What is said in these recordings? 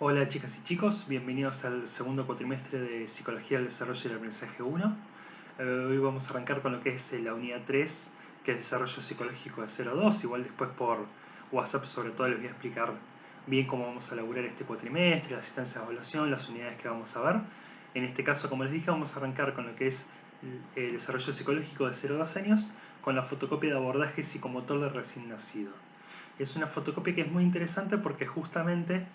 Hola chicas y chicos, bienvenidos al segundo cuatrimestre de Psicología del Desarrollo y el Aprendizaje 1. Hoy vamos a arrancar con lo que es la unidad 3, que es Desarrollo Psicológico de 0 a 2. Igual después por WhatsApp sobre todo les voy a explicar bien cómo vamos a laburar este cuatrimestre, las instancias de evaluación, las unidades que vamos a ver. En este caso, como les dije, vamos a arrancar con lo que es el Desarrollo Psicológico de 0 a 2 años, con la fotocopia de abordaje psicomotor de recién nacido. Es una fotocopia que es muy interesante porque justamente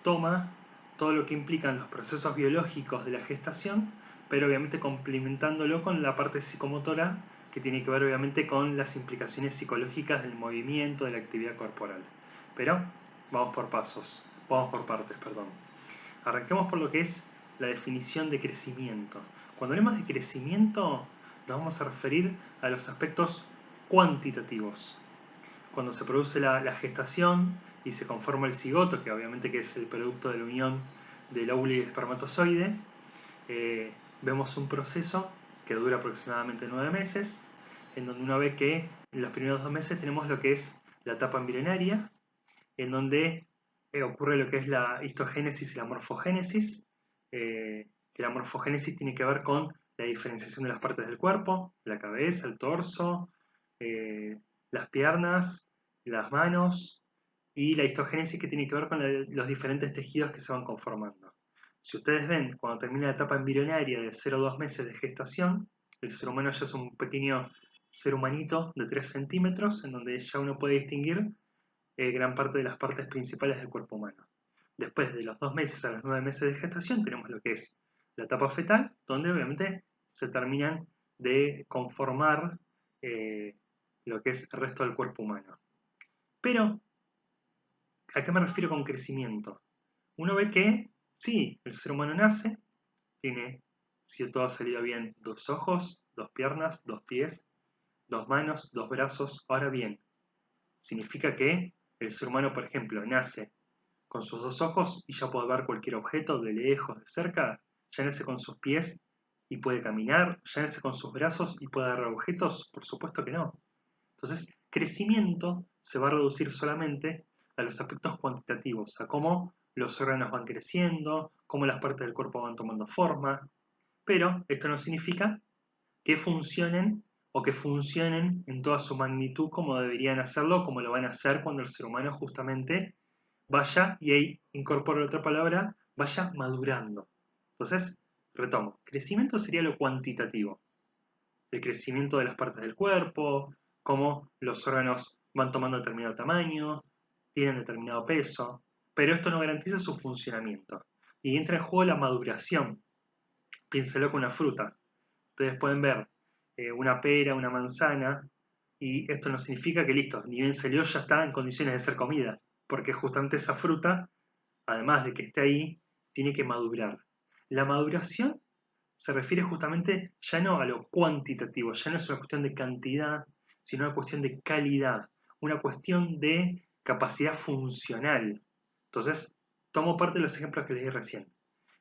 toma todo lo que implican los procesos biológicos de la gestación, pero obviamente complementándolo con la parte psicomotora que tiene que ver obviamente con las implicaciones psicológicas del movimiento, de la actividad corporal. Pero vamos por pasos, vamos por partes, perdón. Arranquemos por lo que es la definición de crecimiento. Cuando hablemos de crecimiento, nos vamos a referir a los aspectos cuantitativos. Cuando se produce la gestación y se conforma el cigoto, que obviamente que es el producto de la unión del óvulo y el espermatozoide, vemos un proceso que dura aproximadamente 9 meses, en donde uno ve que en los primeros 2 meses tenemos lo que es la etapa embrionaria, en donde ocurre lo que es la histogénesis y la morfogénesis, que la morfogénesis tiene que ver con la diferenciación de las partes del cuerpo, la cabeza, el torso, eh, las piernas, las manos, y la histogénesis que tiene que ver con los diferentes tejidos que se van conformando. Si ustedes ven, cuando termina la etapa embrionaria de 0 a 2 meses de gestación, el ser humano ya es un pequeño ser humanito de 3 centímetros, en donde ya uno puede distinguir gran parte de las partes principales del cuerpo humano. Después de los 2 meses a los 9 meses de gestación tenemos lo que es la etapa fetal, donde obviamente se terminan de conformar eh, lo que es el resto del cuerpo humano. Pero, ¿a qué me refiero con crecimiento? Uno ve que, sí, el ser humano nace, tiene, si todo ha salido bien, 2 ojos, 2 piernas, 2 pies, 2 manos, 2 brazos. Ahora bien, significa que el ser humano, por ejemplo, nace con sus 2 ojos y ya puede ver cualquier objeto de lejos, de cerca, ya nace con sus pies y puede caminar, ya nace con sus brazos y puede agarrar objetos, por supuesto que no. Entonces, crecimiento se va a reducir solamente a los aspectos cuantitativos, a cómo los órganos van creciendo, cómo las partes del cuerpo van tomando forma, pero esto no significa que funcionen o que funcionen en toda su magnitud como deberían hacerlo, como lo van a hacer cuando el ser humano justamente vaya, y ahí incorporo otra palabra, vaya madurando. Entonces, retomo, crecimiento sería lo cuantitativo, el crecimiento de las partes del cuerpo, cómo los órganos van tomando determinado tamaño, tienen determinado peso, pero esto no garantiza su funcionamiento. Y entra en juego la maduración. Piénselo con una fruta. Ustedes pueden ver una pera, una manzana, y esto no significa que listo, ni bien salió ya está en condiciones de ser comida, porque justamente esa fruta, además de que esté ahí, tiene que madurar. La maduración se refiere justamente ya no a lo cuantitativo, ya no es una cuestión de cantidad, sino una cuestión de calidad, una cuestión de capacidad funcional. Entonces, tomo parte de los ejemplos que les di recién.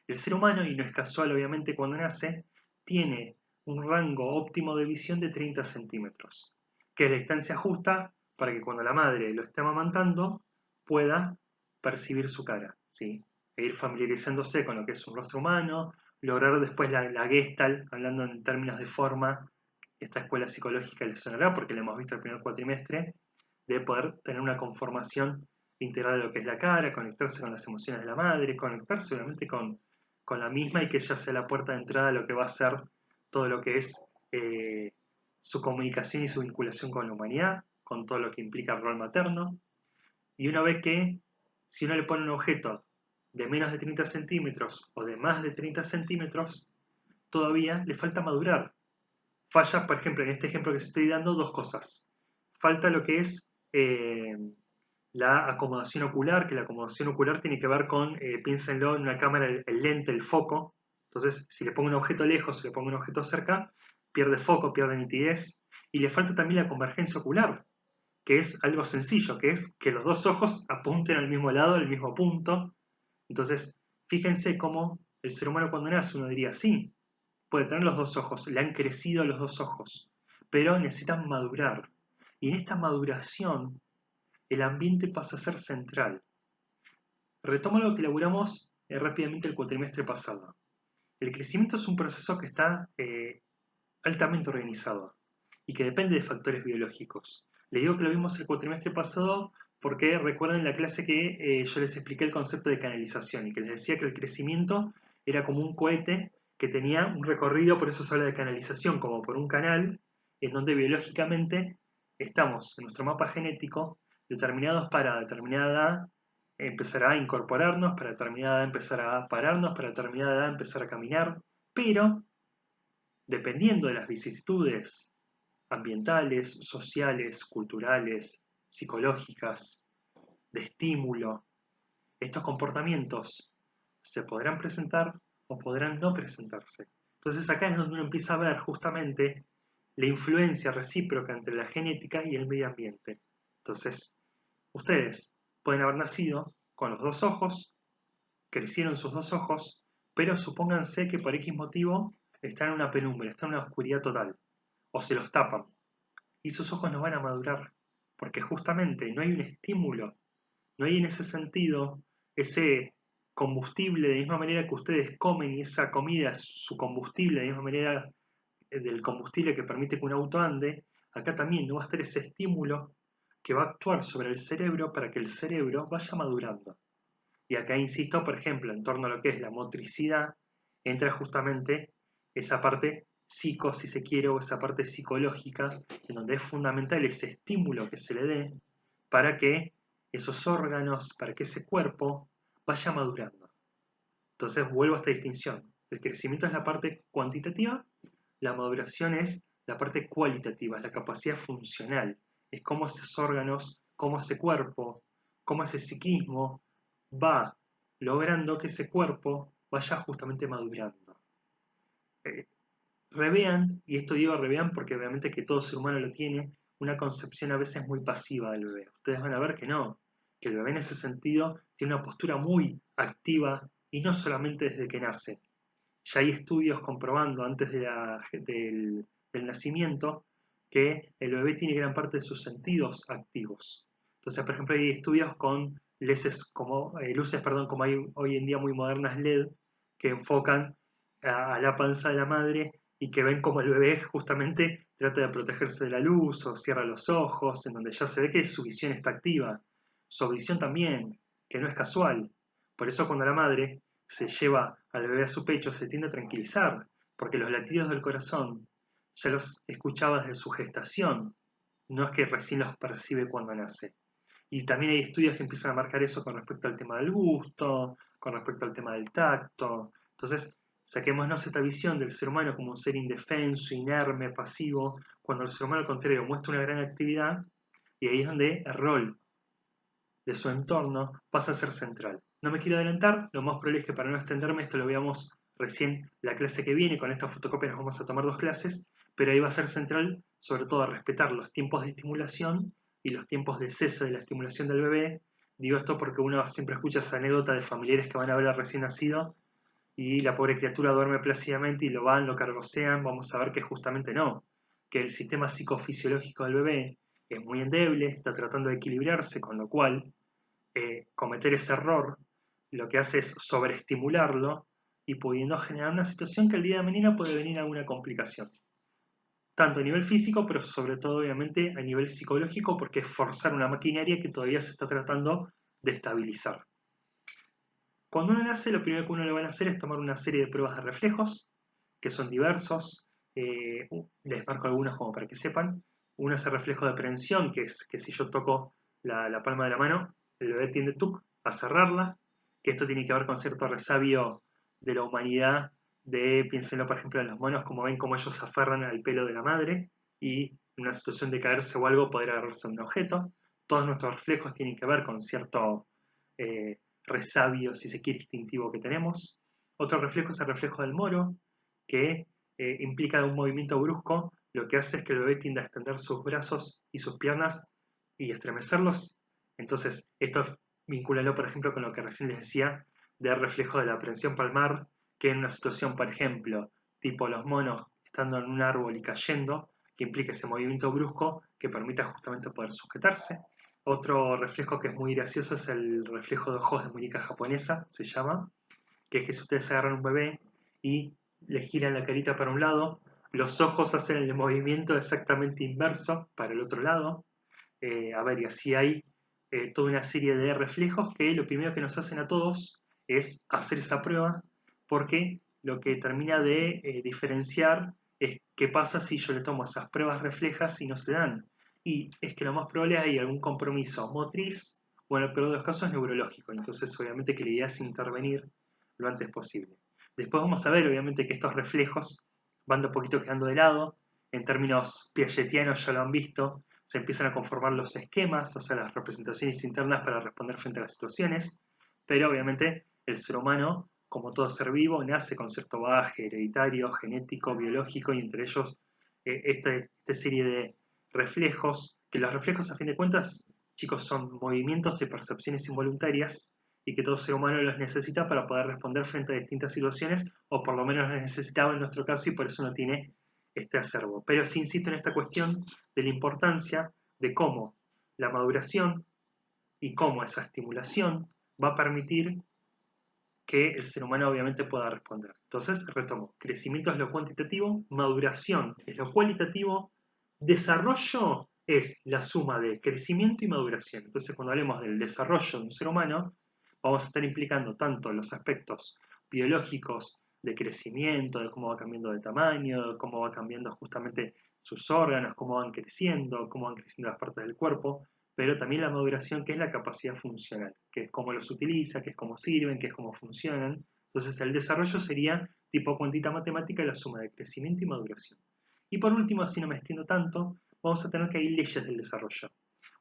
El ser humano, y no es casual obviamente cuando nace, tiene un rango óptimo de visión de 30 centímetros, que es la distancia justa para que cuando la madre lo esté amamantando pueda percibir su cara, ¿sí? E ir familiarizándose con lo que es un rostro humano, lograr después la Gestalt, hablando en términos de forma, esta escuela psicológica le sonará porque la hemos visto el primer cuatrimestre, de poder tener una conformación integral de lo que es la cara, conectarse con las emociones de la madre, conectarse obviamente con la misma y que ella sea la puerta de entrada a lo que va a ser todo lo que es su comunicación y su vinculación con la humanidad, con todo lo que implica el rol materno. Y uno ve que si uno le pone un objeto de menos de 30 centímetros o de más de 30 centímetros, todavía le falta madurar. Falla, por ejemplo, en este ejemplo que estoy dando, dos cosas. Falta lo que es la acomodación ocular, que la acomodación ocular tiene que ver con, piénsenlo en una cámara, el lente, el foco. Entonces, si le pongo un objeto lejos, si le pongo un objeto cerca, pierde foco, pierde nitidez. Y le falta también la convergencia ocular, que es algo sencillo, que es que los dos ojos apunten al mismo lado, al mismo punto. Entonces, fíjense cómo el ser humano cuando nace uno diría, sí, puede tener los dos ojos, le han crecido los dos ojos, pero necesitan madurar. Y en esta maduración, el ambiente pasa a ser central. Retomo lo que elaboramos rápidamente el cuatrimestre pasado. El crecimiento es un proceso que está altamente organizado y que depende de factores biológicos. Les digo que lo vimos el cuatrimestre pasado porque recuerden la clase que yo les expliqué el concepto de canalización y que les decía que el crecimiento era como un cohete que tenía un recorrido, por eso se habla de canalización, como por un canal, en donde biológicamente estamos en nuestro mapa genético determinados para determinada edad empezar a incorporarnos, para determinada edad empezar a pararnos, para determinada edad empezar a caminar, pero dependiendo de las vicisitudes ambientales, sociales, culturales, psicológicas, de estímulo, estos comportamientos se podrán presentar o podrán no presentarse. Entonces acá es donde uno empieza a ver justamente la influencia recíproca entre la genética y el medio ambiente. Entonces, ustedes pueden haber nacido con los dos ojos, crecieron sus dos ojos, pero supónganse que por X motivo están en una penumbra, están en una oscuridad total, o se los tapan, y sus ojos no van a madurar, porque justamente no hay un estímulo, no hay en ese sentido ese combustible de la misma manera que ustedes comen y esa comida es su combustible de la misma manera del combustible que permite que un auto ande, acá también no va a estar ese estímulo que va a actuar sobre el cerebro para que el cerebro vaya madurando. Y acá insisto, por ejemplo, en torno a lo que es la motricidad, entra justamente esa parte psico, si se quiere, o esa parte psicológica, en donde es fundamental ese estímulo que se le dé para que esos órganos, para que ese cuerpo vaya madurando. Entonces vuelvo a esta distinción. El crecimiento es la parte cuantitativa, la maduración es la parte cualitativa, es la capacidad funcional, es cómo esos órganos, cómo ese cuerpo, cómo ese psiquismo va logrando que ese cuerpo vaya justamente madurando. Eh, Revean, y esto digo revean porque obviamente que todo ser humano lo tiene, una concepción a veces muy pasiva del bebé. Ustedes van a ver que no, que el bebé en ese sentido tiene una postura muy activa y no solamente desde que nace. Ya hay estudios comprobando antes del nacimiento que el bebé tiene gran parte de sus sentidos activos. Entonces, por ejemplo, hay estudios con luces como hay hoy en día muy modernas LED que enfocan a la panza de la madre y que ven como el bebé justamente trata de protegerse de la luz o cierra los ojos, en donde ya se ve que su visión está activa, su audición también, que no es casual. Por eso cuando la madre se lleva al bebé a su pecho se tiende a tranquilizar, porque los latidos del corazón ya los escuchaba desde su gestación, no es que recién los percibe cuando nace. Y también hay estudios que empiezan a marcar eso con respecto al tema del gusto, con respecto al tema del tacto. Entonces, saquémonos esta visión del ser humano como un ser indefenso, inerme, pasivo, cuando el ser humano al contrario muestra una gran actividad, y ahí es donde el rol de su entorno pasa a ser central. No me quiero adelantar, lo más probable es que para no extenderme esto lo veamos recién la clase que viene, con esta fotocopia nos vamos a tomar dos clases, pero ahí va a ser central sobre todo a respetar los tiempos de estimulación y los tiempos de cese de la estimulación del bebé. Digo esto porque uno siempre escucha esa anécdota de familiares que van a ver al recién nacido y la pobre criatura duerme plácidamente y lo cargosean. Vamos a ver que justamente no, que el sistema psicofisiológico del bebé es muy endeble, está tratando de equilibrarse, con lo cual cometer ese error lo que hace es sobreestimularlo y pudiendo generar una situación que el día de mañana puede venir alguna complicación. Tanto a nivel físico, pero sobre todo obviamente a nivel psicológico, porque es forzar una maquinaria que todavía se está tratando de estabilizar. Cuando uno nace, lo primero que uno le van a hacer es tomar una serie de pruebas de reflejos, que son diversos. Les marco algunos como para que sepan. Uno es el reflejo de prevención, que es que si yo toco la palma de la mano, el bebé tiende a cerrarla, que esto tiene que ver con cierto resabio de la humanidad, piénsenlo por ejemplo en los monos, como ven cómo ellos se aferran al pelo de la madre, y en una situación de caerse o algo poder agarrarse a un objeto. Todos nuestros reflejos tienen que ver con cierto resabio, si se quiere, instintivo que tenemos. Otro reflejo es el reflejo del moro, que implica un movimiento brusco, lo que hace es que el bebé tienda a extender sus brazos y sus piernas y estremecerlos. Entonces, esto vincúlalo, por ejemplo, con lo que recién les decía del reflejo de la prensión palmar, que en una situación, por ejemplo, tipo los monos estando en un árbol y cayendo, que implica ese movimiento brusco que permita justamente poder sujetarse. Otro reflejo que es muy gracioso es el reflejo de ojos de muñeca japonesa, se llama, que es que si ustedes agarran un bebé y le giran la carita para un lado, los ojos hacen el movimiento exactamente inverso para el otro lado. A ver, y así hay toda una serie de reflejos que lo primero que nos hacen a todos es hacer esa prueba, porque lo que termina de diferenciar es qué pasa si yo le tomo esas pruebas reflejas y no se dan. Y es que lo más probable es que hay algún compromiso motriz o en el peor de los casos neurológico. Entonces, obviamente que la idea es intervenir lo antes posible. Después vamos a ver, obviamente, que estos reflejos van de a poquito quedando de lado. En términos piagetianos ya lo han visto, se empiezan a conformar los esquemas, o sea, las representaciones internas para responder frente a las situaciones, pero obviamente el ser humano, como todo ser vivo, nace con cierto bagaje hereditario, genético, biológico, y entre ellos esta serie de reflejos, que los reflejos a fin de cuentas, chicos, son movimientos y percepciones involuntarias y que todo ser humano los necesita para poder responder frente a distintas situaciones, o por lo menos los necesitaba en nuestro caso y por eso no tiene este acervo. Pero sí insisto en esta cuestión de la importancia de cómo la maduración y cómo esa estimulación va a permitir que el ser humano obviamente pueda responder. Entonces, retomo, crecimiento es lo cuantitativo, maduración es lo cualitativo, desarrollo es la suma de crecimiento y maduración. Entonces, cuando hablemos del desarrollo de un ser humano, vamos a estar implicando tanto los aspectos biológicos de crecimiento, de cómo va cambiando de tamaño, de cómo va cambiando justamente sus órganos, cómo van creciendo las partes del cuerpo, pero también la maduración, que es la capacidad funcional, que es cómo los utiliza, que es cómo sirven, que es cómo funcionan. Entonces, el desarrollo sería tipo cuantita matemática, la suma de crecimiento y maduración. Y por último, así no me extiendo tanto, vamos a tener que hay leyes del desarrollo.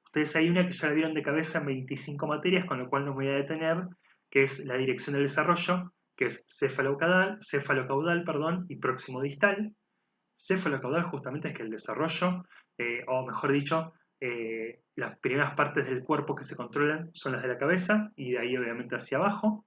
Ustedes hay una que ya la vieron de cabeza en 25 materias, con lo cual no me voy a detener, que es la dirección del desarrollo, que es cefalocaudal, perdón, y próximo distal. Cefalocaudal justamente es que el desarrollo, o mejor dicho, las primeras partes del cuerpo que se controlan son las de la cabeza y de ahí obviamente hacia abajo.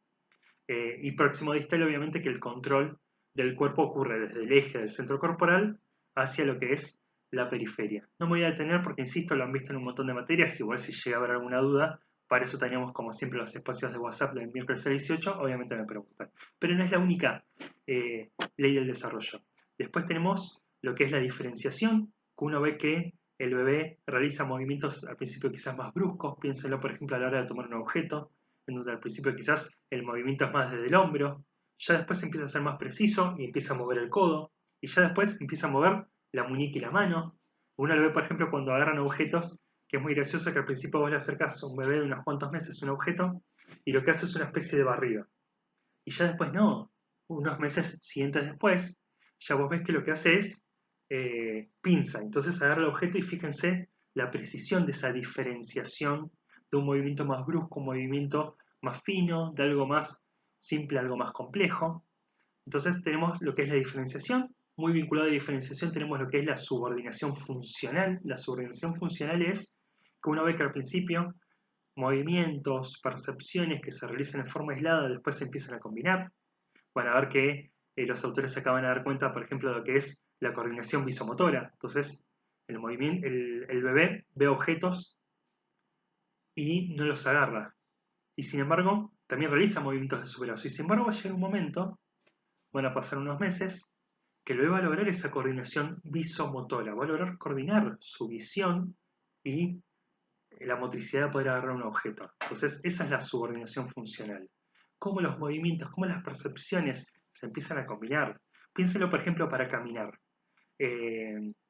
Y próximo distal obviamente que el control del cuerpo ocurre desde el eje del centro corporal hacia lo que es la periferia. No me voy a detener porque, insisto, lo han visto en un montón de materias, igual si llega a haber alguna duda, para eso teníamos como siempre los espacios de WhatsApp del miércoles 18, obviamente me preguntan. Pero no es la única ley del desarrollo. Después tenemos lo que es la diferenciación, que uno ve que el bebé realiza movimientos al principio quizás más bruscos, piénsenlo por ejemplo a la hora de tomar un objeto, en donde al principio quizás el movimiento es más desde el hombro, ya después empieza a ser más preciso y empieza a mover el codo, y ya después empieza a mover la muñeca y la mano. Uno lo ve, por ejemplo, cuando agarran objetos, que es muy gracioso que al principio vos le acercás a un bebé de unos cuantos meses un objeto, y lo que hace es una especie de barrido. Y ya después no, unos meses siguientes después, ya vos ves que lo que hace es pinza. Entonces agarra el objeto y fíjense la precisión de esa diferenciación de un movimiento más brusco, un movimiento más fino, de algo más simple a algo más complejo. Entonces tenemos lo que es la diferenciación. Muy vinculado a la diferenciación tenemos lo que es la subordinación funcional. La subordinación funcional es que uno ve que al principio movimientos, percepciones que se realizan en forma aislada después se empiezan a combinar. Van a ver que los autores se acaban de dar cuenta, por ejemplo, de lo que es la coordinación visomotora. Entonces, el bebé ve objetos y no los agarra. Y sin embargo, también realiza movimientos de su brazo. Y sin embargo, va a llegar un momento, van a pasar unos meses, que luego va a lograr esa coordinación visomotora. Va a lograr coordinar su visión y la motricidad de poder agarrar un objeto. Entonces, esa es la subordinación funcional. Cómo los movimientos, cómo las percepciones se empiezan a combinar. Piénselo, por ejemplo, para caminar.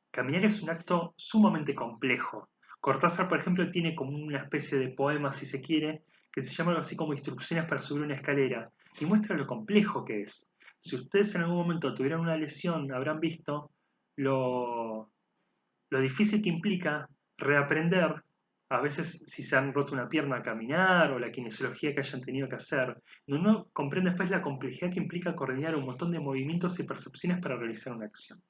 Caminar es un acto sumamente complejo. Cortázar, por ejemplo, tiene como una especie de poema, si se quiere, que se llama algo así como Instrucciones para subir una escalera, y muestra lo complejo que es. Si ustedes en algún momento tuvieran una lesión, habrán visto lo, lo difícil que implica reaprender, a veces si se han roto una pierna a caminar o la kinesiología que hayan tenido que hacer, uno comprende después la complejidad que implica coordinar un montón de movimientos y percepciones para realizar una acción.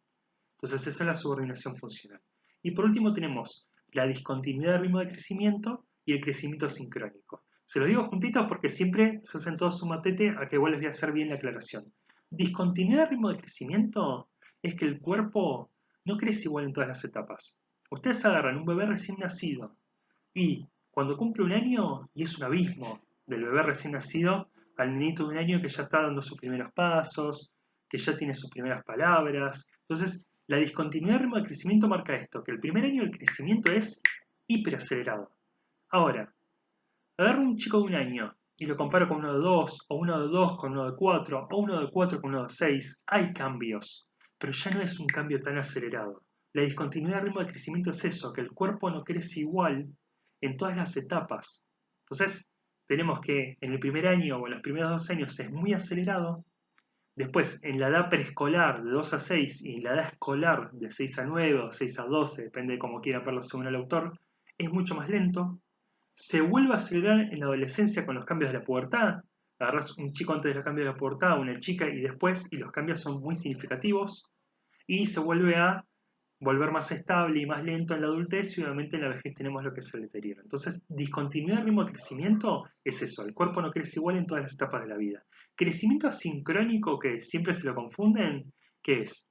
Entonces esa es la subordinación funcional. Y por último tenemos la discontinuidad del ritmo de crecimiento y el crecimiento sincrónico. Se los digo juntitos porque siempre se hacen todos su matete a que igual les voy a hacer bien la aclaración. Discontinuidad del ritmo de crecimiento es que el cuerpo no crece igual en todas las etapas. Ustedes agarran un bebé recién nacido y cuando cumple un año y es un abismo del bebé recién nacido al niñito de un año que ya está dando sus primeros pasos, que ya tiene sus primeras palabras. Entonces, la discontinuidad del ritmo de crecimiento marca esto, que el primer año el crecimiento es hiperacelerado. Ahora, agarro un chico de un año y lo comparo con uno de dos, o uno de dos con uno de cuatro, o uno de cuatro con uno de seis. Hay cambios, pero ya no es un cambio tan acelerado. La discontinuidad del ritmo de crecimiento es eso, que el cuerpo no crece igual en todas las etapas. Entonces, tenemos que en el primer año o en los primeros 2 años es muy acelerado. Después, en la edad preescolar de 2 a 6 y en la edad escolar de 6 a 9 o 6 a 12, depende de cómo quiera verlo según el autor, es mucho más lento. Se vuelve a acelerar en la adolescencia con los cambios de la pubertad. Agarras un chico antes de los cambios de la pubertad, una chica y después, y los cambios son muy significativos. Y se vuelve a volver más estable y más lento en la adultez y obviamente en la vejez tenemos lo que es el deterioro. Entonces, discontinuidad del ritmo de crecimiento es eso, el cuerpo no crece igual en todas las etapas de la vida. Crecimiento asincrónico, que siempre se lo confunden, ¿qué es?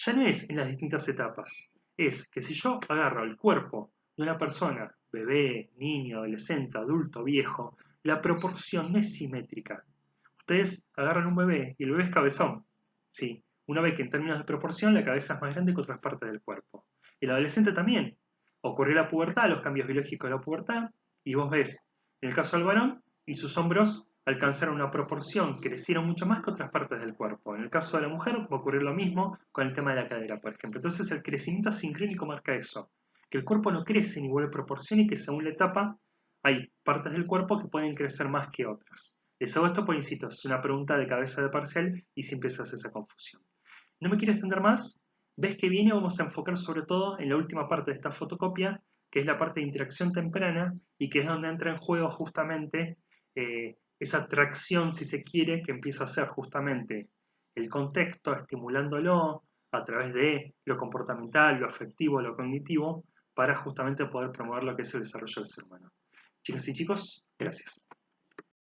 Ya no es en las distintas etapas, es que si yo agarro el cuerpo de una persona, bebé, niño, adolescente, adulto, viejo, la proporción no es simétrica. Ustedes agarran un bebé y el bebé es cabezón, ¿sí? Una vez que en términos de proporción la cabeza es más grande que otras partes del cuerpo. El adolescente también. Ocurrió la pubertad, los cambios biológicos de la pubertad, y vos ves, en el caso del varón, y sus hombros alcanzaron una proporción, crecieron mucho más que otras partes del cuerpo. En el caso de la mujer va a ocurrir lo mismo con el tema de la cadera, por ejemplo. Entonces el crecimiento asincrónico marca eso, que el cuerpo no crece en igual proporción y que según la etapa hay partes del cuerpo que pueden crecer más que otras. Les hago esto, pues insisto, es una pregunta de cabeza de parcial y siempre se hace esa confusión. No me quiero extender más. Ves que viene, vamos a enfocar sobre todo en la última parte de esta fotocopia, que es la parte de interacción temprana y que es donde entra en juego justamente esa tracción, si se quiere, que empieza a ser justamente el contexto, estimulándolo a través de lo comportamental, lo afectivo, lo cognitivo, para justamente poder promover lo que es el desarrollo del ser humano. Chicas y chicos, gracias.